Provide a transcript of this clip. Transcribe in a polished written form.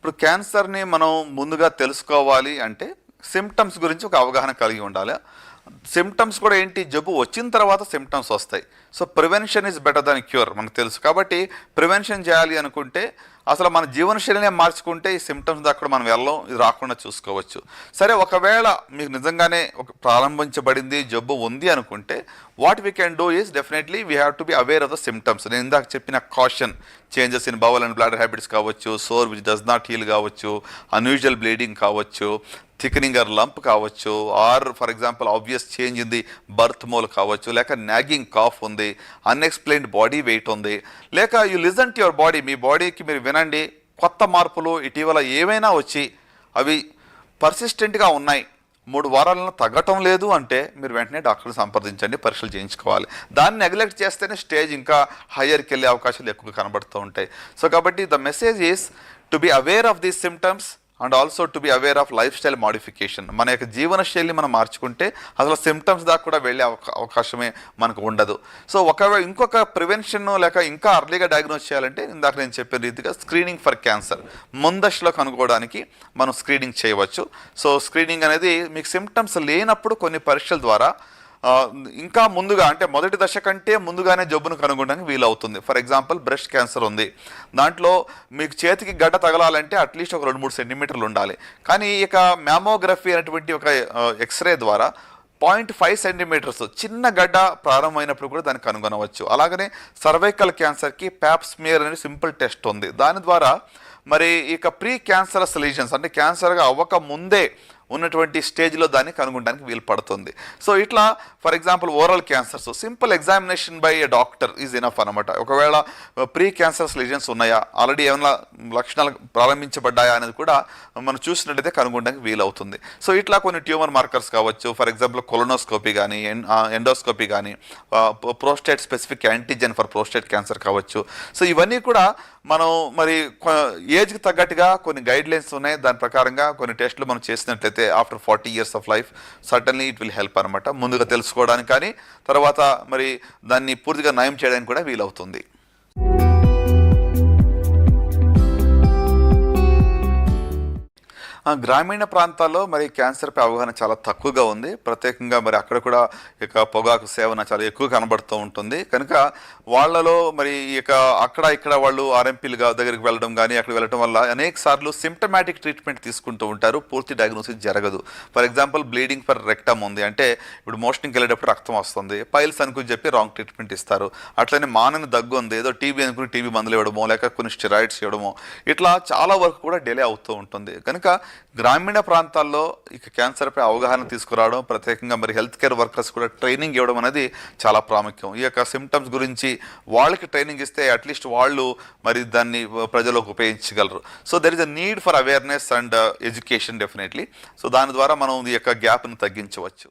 ఇప్పుడు క్యాన్సర్ని మనం ముందుగా తెలుసుకోవాలి అంటే సిమ్టమ్స్ గురించి ఒక అవగాహన కలిగి ఉండాలి. సిమ్టమ్స్ కూడా ఏంటి, జబ్బు వచ్చిన తర్వాత సిమ్టమ్స్ వస్తాయి. So prevention is better than cure మనకు తెలుసు. కాబట్టి ప్రివెన్షన్ చేయాలి అనుకుంటే అసలు మన జీవనశైలినే మార్చుకుంటే ఈ సిమ్టమ్స్ దాకా మనం వెళ్ళం, ఇది రాకుండా చూసుకోవచ్చు. సరే, ఒకవేళ మీకు నిజంగానే ఒక ప్రారంభించబడింది, జబ్బు ఉంది అనుకుంటే what we can do is definitely we have to be aware of the symptoms. నేను ఇందాక చెప్పిన caution, changes in bowel and bladder habits కావచ్చు, sore which does not heal కావచ్చు, అన్యూజువల్ బ్లీడింగ్ కావచ్చు, థికనింగ్ ఆర్ లంప్ కావచ్చు, or for example obvious change in the birth mole కావచ్చు, లేక nagging cough ఉంది, అన్ఎక్స్ప్లెయిన్డ్ బాడీ వెయిట్ ఉంది, లేక you listen to your body, మీ బాడీకి మీరు వినండి, కొత్త మార్పులు ఇటీవల ఏవైనా వచ్చి అవి పర్సిస్టెంట్గా ఉన్నాయి, 3 వారాలను తగ్గటం లేదు అంటే మీరు వెంటనే డాక్టర్ని సంప్రదించండి, పరీక్షలు చేయించుకోవాలి. దాన్ని నెగ్లెక్ట్ చేస్తేనే స్టేజ్ ఇంకా హయ్యర్కి వెళ్ళే అవకాశాలు ఎక్కువ కనబడుతూ ఉంటాయి. సో కాబట్టి the message is to be aware of these symptoms and also to be aware of life style modification. మన యొక్క జీవన శైలిని మనం మార్చుకుంటే అసలు సిమ్టమ్స్ దాకా కూడా వెళ్ళే అవకాశమే మనకు ఉండదు. సో ఒకవేళ ఇంకొక ప్రివెన్షన్ లేక ఇంకా అర్లీగా డయాగ్నోస్ చేయాలంటే ఇందాక నేను చెప్పిన రీతిగా స్క్రీనింగ్ ఫర్ క్యాన్సర్ ముందస్తులో కనుగోవడానికి మనం స్క్రీనింగ్ చేయవచ్చు. సో స్క్రీనింగ్ అనేది మీకు సిమ్టమ్స్ లేనప్పుడు కొన్ని పరీక్షల ద్వారా ఇంకా ముందుగా, అంటే మొదటి దశ కంటే ముందుగానే జబ్బును కనుగొనడానికి వీలవుతుంది. ఫర్ ఎగ్జాంపుల్ బ్రెస్ట్ క్యాన్సర్ ఉంది, దాంట్లో మీకు చేతికి గడ్డ తగలాలంటే అట్లీస్ట్ ఒక 2-3 సెంటీమీటర్లు ఉండాలి. కానీ ఇక మ్యామోగ్రఫీ అనేటువంటి ఒక ఎక్స్రే ద్వారా 0.5 సెంటీమీటర్స్ చిన్న గడ్డ ప్రారంభమైనప్పుడు కూడా దాన్ని కనుగొనవచ్చు. అలాగనే సర్వైకల్ క్యాన్సర్కి ప్యాప్ స్మియర్ అనే సింపుల్ టెస్ట్ ఉంది. దాని ద్వారా మరి ఇక ప్రీ క్యాన్సరస్ లీజన్స్ అంటే క్యాన్సర్గా అవ్వక ముందే ఉన్నటువంటి స్టేజ్లో దాన్ని కనుగొనడానికి వీలు పడుతుంది. సో ఇట్లా for example oral cancers simple examination by A doctor is enough అనమాట. ఒకవేళ ప్రీ క్యాన్సర్స్ లీజన్స్ ఉన్నాయా, ఆల్రెడీ ఏమైనా లక్షణాలు ప్రారంభించబడ్డాయా అనేది కూడా మనం చూసినట్టయితే కనుగొనడానికి వీలవుతుంది. సో ఇట్లా కొన్ని ట్యూమర్ మార్కర్స్ కావచ్చు, ఫర్ ఎగ్జాంపుల్ కొలోనోస్కోపీ కానీ, ఎండోస్కోపీ కానీ, prostate specific antigen for prostate cancer కావచ్చు. సో ఇవన్నీ కూడా మనం మరి ఏజ్కి తగ్గట్టుగా కొన్ని గైడ్ లైన్స్ ఉన్నాయి, దాని ప్రకారంగా కొన్ని టెస్టులు మనం చేసినట్లయితే after 40 years of life certainly it will help అనమాట, ముందుగా తెలుసుకోవడానికి కానీ తర్వాత మరి దాన్ని పూర్తిగా నయం చేయడానికి కూడా వీలవుతుంది. గ్రామీణ ప్రాంతాల్లో మరి క్యాన్సర్పై అవగాహన చాలా తక్కువగా ఉంది. ప్రత్యేకంగా మరి అక్కడ కూడా ఇక పొగాకు సేవన చాలా ఎక్కువ కనబడుతూ ఉంటుంది. కనుక వాళ్ళలో మరి ఇక అక్కడ ఇక్కడ వాళ్ళు ఆర్ఎంపీలుగా దగ్గరికి వెళ్ళడం కానీ అక్కడ వెళ్ళడం వల్ల అనేక సార్లు సిమ్టమాటిక్ ట్రీట్మెంట్ తీసుకుంటూ ఉంటారు, పూర్తి డయాగ్నోసిస్ జరగదు. For example bleeding for rectum ఉంది అంటే ఇప్పుడు మోషన్కి వెళ్ళేటప్పుడు రక్తం వస్తుంది, పైల్స్ అనుకుని చెప్పి రాంగ్ ట్రీట్మెంట్ ఇస్తారు. అట్లనే మానని దగ్గు ఉంది, ఏదో టీబీ అనుకుని టీబీ మందులు ఇవ్వడమో లేక కొన్ని స్టెరాయిడ్స్ ఇవ్వడమో, ఇట్లా చాలా వరకు కూడా డిలే అవుతూ ఉంటుంది. కనుక గ్రామీణ ప్రాంతాల్లో ఇక క్యాన్సర్పై అవగాహన తీసుకురావడం, ప్రత్యేకంగా మరి హెల్త్ కేర్ వర్కర్స్ కూడా ట్రైనింగ్ ఇవ్వడం అనేది చాలా ప్రాముఖ్యం. ఈ యొక్క సిమ్టమ్స్ గురించి వాళ్ళకి ట్రైనింగ్ ఇస్తే అట్లీస్ట్ వాళ్ళు మరి దాన్ని ప్రజలకు ఉపయోగించగలరు. So there is a need for awareness and education definitely. So దాని ద్వారా మనం ఈ యొక్క గ్యాప్ని తగ్గించవచ్చు.